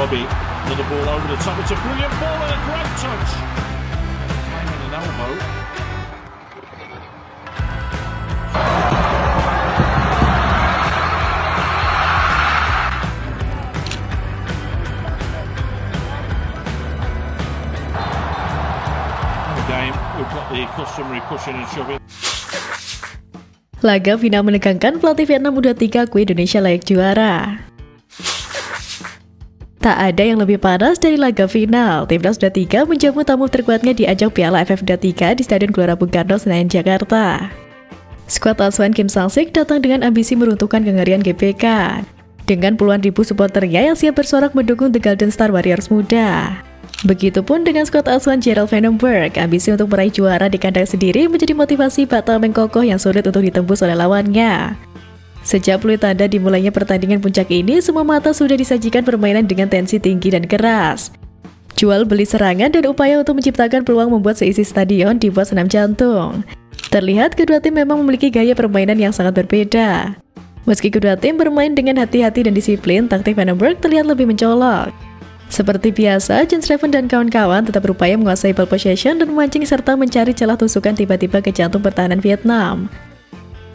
Robbie, another ball over the top. It's a brilliant ball and a great touch. And an elbow. Game, we've got the customary pushing and shoving. Laga final menegangkan, pelatih Vietnam U23 akui Indonesia layak juara. Tak ada yang lebih panas dari laga final. Timnas U23 menjamu tamu terkuatnya di ajang Piala AFF U23 di Stadion Gelora Bung Karno, Senayan, Jakarta. Skuad asuhan Kim Sang-sik datang dengan ambisi meruntuhkan kengerian GBK, dengan puluhan ribu supporternya yang siap bersorak mendukung The Golden Star Warriors muda. Begitupun dengan skuad asuhan Gerald Vandenberg, ambisi untuk meraih juara di kandang sendiri menjadi motivasi bak tameng kokoh yang sulit untuk ditembus oleh lawannya. Sejak peluit tanda dimulainya pertandingan puncak ini, semua mata sudah disajikan permainan dengan tensi tinggi dan keras. Jual beli serangan dan upaya untuk menciptakan peluang membuat seisi stadion dibuat senam jantung. Terlihat kedua tim memang memiliki gaya permainan yang sangat berbeda. Meski kedua tim bermain dengan hati-hati dan disiplin, taktik Vandenberg terlihat lebih mencolok. Seperti biasa, Jens Reven dan kawan-kawan tetap berupaya menguasai ball possession dan memancing serta mencari celah tusukan tiba-tiba ke jantung pertahanan Vietnam.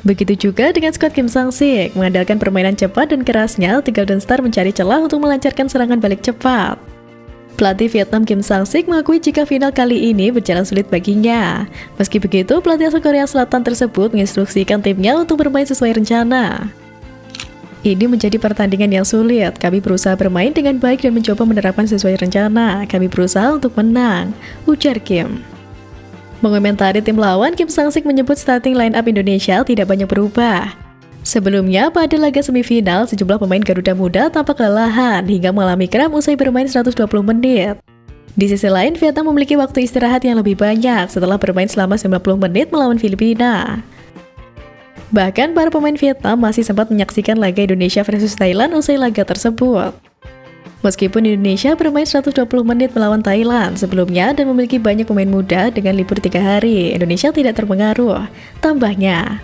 Begitu juga dengan skuad Kim Sang-sik, mengandalkan permainan cepat dan kerasnya, The Golden Star mencari celah untuk melancarkan serangan balik cepat. Pelatih Vietnam Kim Sang-sik mengakui jika final kali ini berjalan sulit baginya. Meski begitu, pelatih asal Korea Selatan tersebut menginstruksikan timnya untuk bermain sesuai rencana. Ini menjadi pertandingan yang sulit. Kami berusaha bermain dengan baik dan mencoba menerapkan sesuai rencana. Kami berusaha untuk menang, ujar Kim. Mengomentari tim lawan, Kim Sang-sik menyebut starting line up Indonesia tidak banyak berubah. Sebelumnya, pada laga semifinal, sejumlah pemain Garuda Muda tampak kelelahan hingga mengalami kram usai bermain 120 menit. Di sisi lain, Vietnam memiliki waktu istirahat yang lebih banyak setelah bermain selama 90 menit melawan Filipina. Bahkan para pemain Vietnam masih sempat menyaksikan laga Indonesia versus Thailand usai laga tersebut. Meskipun Indonesia bermain 120 menit melawan Thailand sebelumnya dan memiliki banyak pemain muda dengan libur 3 hari, Indonesia tidak terpengaruh. Tambahnya,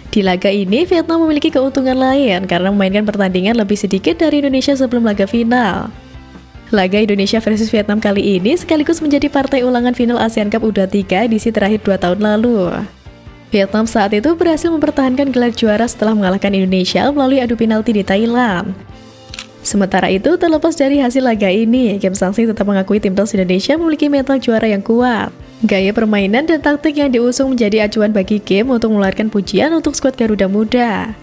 di laga ini Vietnam memiliki keuntungan lain karena memainkan pertandingan lebih sedikit dari Indonesia sebelum laga final. Laga Indonesia versus Vietnam kali ini sekaligus menjadi partai ulangan final Asian Cup U23 edisi terakhir 2 tahun lalu. Vietnam saat itu berhasil mempertahankan gelar juara setelah mengalahkan Indonesia melalui adu penalti di Thailand. Sementara itu, terlepas dari hasil laga ini, Kim Sang-sik tetap mengakui timnas Indonesia memiliki mental juara yang kuat. Gaya permainan dan taktik yang diusung menjadi acuan bagi Kim untuk mengeluarkan pujian untuk skuad Garuda Muda.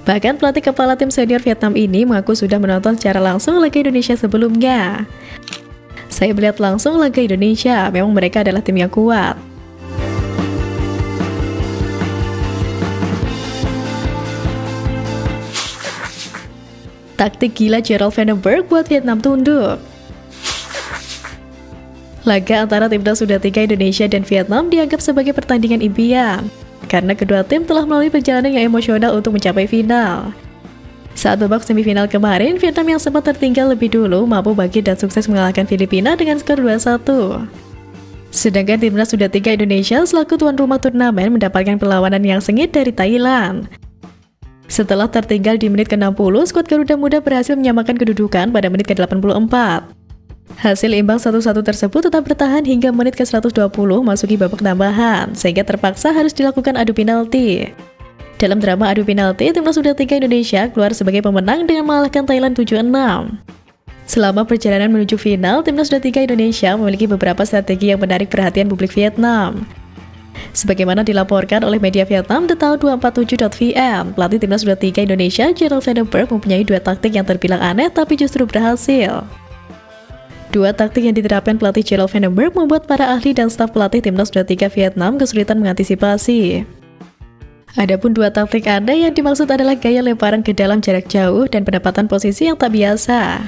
Bahkan pelatih kepala tim senior Vietnam ini mengaku sudah menonton secara langsung laga Indonesia sebelumnya. Saya melihat langsung laga Indonesia, memang mereka adalah tim yang kuat. Taktik gila Gerald Vandenberg buat Vietnam tunduk. Laga antara timnas U23 Indonesia dan Vietnam dianggap sebagai pertandingan impian, karena kedua tim telah melalui perjalanan yang emosional untuk mencapai final. Saat babak semifinal kemarin, Vietnam yang sempat tertinggal lebih dulu mampu bangkit dan sukses mengalahkan Filipina dengan skor 2-1. Sedangkan timnas U23 Indonesia selaku tuan rumah turnamen mendapatkan perlawanan yang sengit dari Thailand. Setelah tertinggal di menit ke-60, skuad Garuda Muda berhasil menyamakan kedudukan pada menit ke-84. Hasil imbang 1-1 tersebut tetap bertahan hingga menit ke-120 masuki babak tambahan, sehingga terpaksa harus dilakukan adu penalti. Dalam drama adu penalti, timnas U23 Indonesia keluar sebagai pemenang dengan mengalahkan Thailand 7-6. Selama perjalanan menuju final, timnas U23 Indonesia memiliki beberapa strategi yang menarik perhatian publik Vietnam. Sebagaimana dilaporkan oleh media Vietnam, Detail247.vn, pelatih timnas U23 Indonesia Gerald Vandenberg mempunyai 2 taktik yang terbilang aneh tapi justru berhasil. 2 taktik yang diterapkan pelatih Gerald Vandenberg membuat para ahli dan staf pelatih timnas U23 Vietnam kesulitan mengantisipasi. Adapun 2 taktik aneh yang dimaksud adalah gaya lemparan ke dalam jarak jauh dan penempatan posisi yang tak biasa.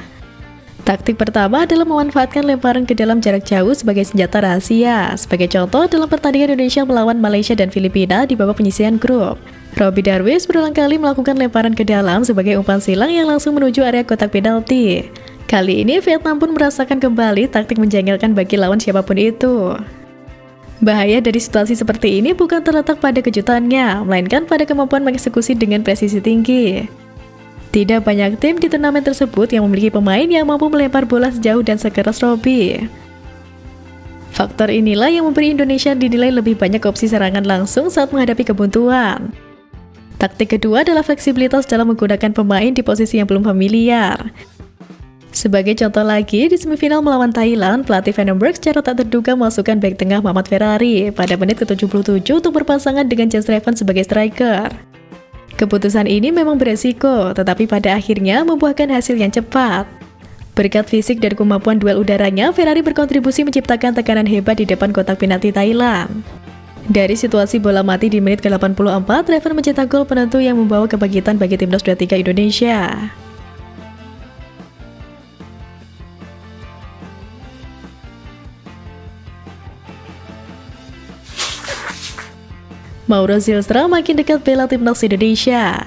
Taktik pertama adalah memanfaatkan lemparan ke dalam jarak jauh sebagai senjata rahasia. Sebagai contoh, dalam pertandingan Indonesia melawan Malaysia dan Filipina di babak penyisihan grup, Robbie Darwish berulang kali melakukan lemparan ke dalam sebagai umpan silang yang langsung menuju area kotak penalti. Kali ini Vietnam pun merasakan kembali taktik menjengkelkan bagi lawan siapapun itu. Bahaya dari situasi seperti ini bukan terletak pada kejutannya, melainkan pada kemampuan mengeksekusi dengan presisi tinggi. Tidak banyak tim di turnamen tersebut yang memiliki pemain yang mampu melempar bola sejauh dan sekeras Robby. Faktor inilah yang memberi Indonesia dinilai lebih banyak opsi serangan langsung saat menghadapi kebuntuan. Taktik kedua adalah fleksibilitas dalam menggunakan pemain di posisi yang belum familiar. Sebagai contoh lagi, di semifinal melawan Thailand, pelatih Vandenberg secara tak terduga memasukkan bek tengah Muhammad Ferrari pada menit ke-77 untuk berpasangan dengan Jens Reven sebagai striker. Keputusan ini memang beresiko, tetapi pada akhirnya membuahkan hasil yang cepat. Berkat fisik dan kemampuan duel udaranya, Ferrari berkontribusi menciptakan tekanan hebat di depan kotak penalti Thailand. Dari situasi bola mati di menit ke-84, Reven mencetak gol penentu yang membawa kebangkitan bagi timnas U23 Indonesia. Mauro Zylstra makin dekat bela timnas Indonesia.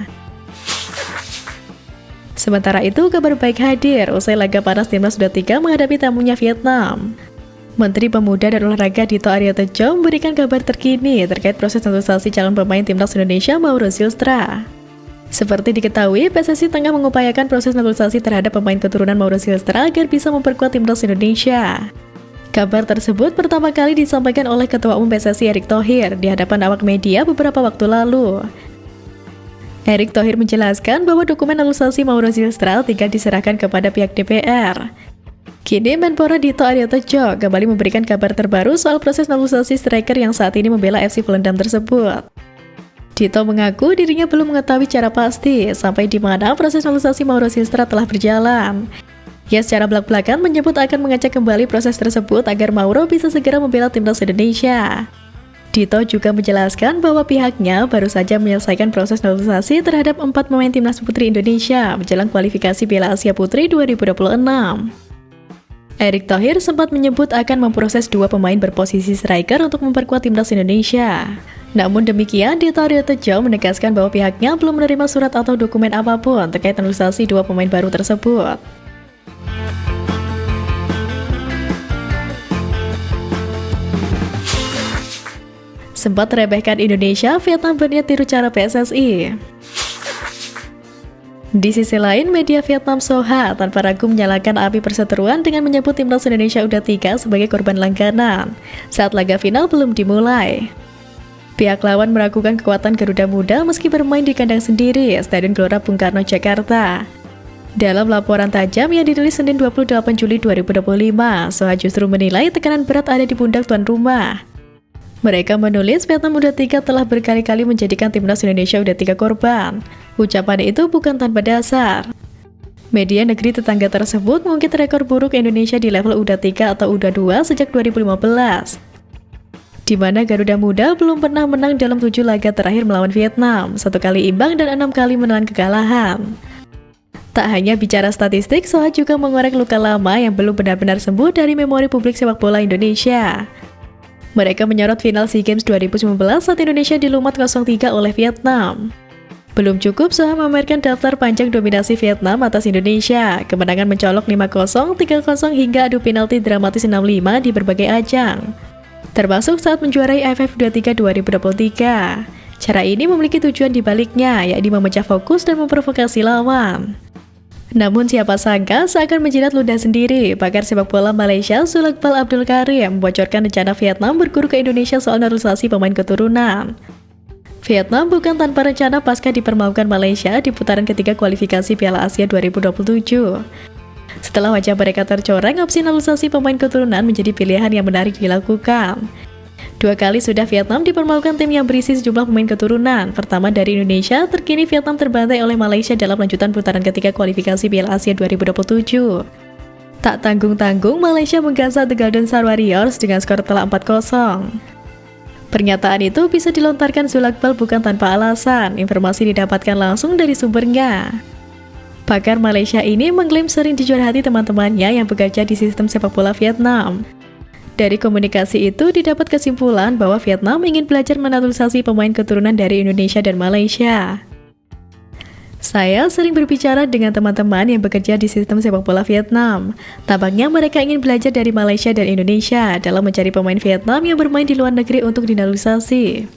Sementara itu, kabar baik hadir usai laga panas timnas U23 menghadapi tamunya Vietnam. Menteri Pemuda dan Olahraga Dito Aryo Tejo memberikan kabar terkini terkait proses naturalisasi calon pemain timnas Indonesia Mauro Zylstra. Seperti diketahui, PSSI tengah mengupayakan proses naturalisasi terhadap pemain keturunan Mauro Zylstra agar bisa memperkuat timnas Indonesia. Kabar tersebut pertama kali disampaikan oleh Ketua Umum PSSI Erick Thohir di hadapan awak media beberapa waktu lalu. Erick Thohir menjelaskan bahwa dokumen naturalisasi Mauro Zylstra tinggal diserahkan kepada pihak DPR. Kini Menpora Dito Aryo Tejo kembali memberikan kabar terbaru soal proses naturalisasi striker yang saat ini membela FC Volendam tersebut. Dito mengaku dirinya belum mengetahui cara pasti sampai di mana proses naturalisasi Mauro Zylstra telah berjalan. Ia secara belak-belakan menyebut akan mengecek kembali proses tersebut agar Mauro bisa segera membela timnas Indonesia. Dito juga menjelaskan bahwa pihaknya baru saja menyelesaikan proses naturalisasi terhadap 4 pemain timnas putri Indonesia menjelang kualifikasi Piala Asia Putri 2026. Erick Thohir sempat menyebut akan memproses 2 pemain berposisi striker untuk memperkuat timnas Indonesia. Namun demikian, Dito Aryo Tejo menegaskan bahwa pihaknya belum menerima surat atau dokumen apapun terkait naturalisasi 2 pemain baru tersebut. Sempat meremehkan Indonesia, Vietnam berniat tiru cara PSSI. Di sisi lain, media Vietnam Soha tanpa ragu menyalakan api perseteruan dengan menyebut timnas Indonesia U23 sebagai korban langganan saat laga final belum dimulai. Pihak lawan meragukan kekuatan Garuda Muda meski bermain di kandang sendiri, Stadion Gelora Bung Karno, Jakarta. Dalam laporan tajam yang ditulis Senin 28 Juli 2025, Soha justru menilai tekanan berat ada di pundak tuan rumah. Mereka menulis Vietnam U23 telah berkali-kali menjadikan timnas Indonesia U23 korban. Ucapan itu bukan tanpa dasar. Media negeri tetangga tersebut mengungkit rekor buruk Indonesia di level U23 atau U22 sejak 2015. Di mana Garuda Muda belum pernah menang dalam 7 laga terakhir melawan Vietnam, 1 kali imbang dan 6 kali menelan kekalahan. Tak hanya bicara statistik, Soha juga mengorek luka lama yang belum benar-benar sembuh dari memori publik sepak bola Indonesia. Mereka menyorot final SEA Games 2019 saat Indonesia dilumat 0-3 oleh Vietnam. Belum cukup, Soha memamerkan daftar panjang dominasi Vietnam atas Indonesia. Kemenangan mencolok 5-0, 3-0 hingga adu penalti dramatis 6-5 di berbagai ajang, termasuk saat menjuarai AFF U23 2023. Cara ini memiliki tujuan di baliknya, yakni memecah fokus dan memprovokasi lawan. Namun siapa sangka seakan menjilat ludah sendiri, pakar sepak bola Malaysia Sulakbal Abdul Karim membocorkan rencana Vietnam berguru ke Indonesia soal naturalisasi pemain keturunan. Vietnam bukan tanpa rencana pasca dipermalukan Malaysia di putaran ketiga kualifikasi Piala Asia 2027. Setelah wajah mereka tercoreng, opsi naturalisasi pemain keturunan menjadi pilihan yang menarik dilakukan. 2 kali sudah Vietnam dipermalukan tim yang berisi sejumlah pemain keturunan. Pertama dari Indonesia, terkini Vietnam terbantai oleh Malaysia dalam lanjutan putaran ketiga kualifikasi Piala Asia 2027. Tak tanggung-tanggung, Malaysia menggasak The Golden Star Warriors dengan skor telak 4-0. Pernyataan itu bisa dilontarkan Sulakbal bukan tanpa alasan, informasi didapatkan langsung dari sumbernya. Pakar Malaysia ini mengklaim sering dijurhati teman-temannya yang bekerja di sistem sepak bola Vietnam. Dari komunikasi itu didapat kesimpulan bahwa Vietnam ingin belajar menaturalisasi pemain keturunan dari Indonesia dan Malaysia. Saya sering berbicara dengan teman-teman yang bekerja di sistem sepak bola Vietnam. Tampaknya mereka ingin belajar dari Malaysia dan Indonesia dalam mencari pemain Vietnam yang bermain di luar negeri untuk dinaturalisasi.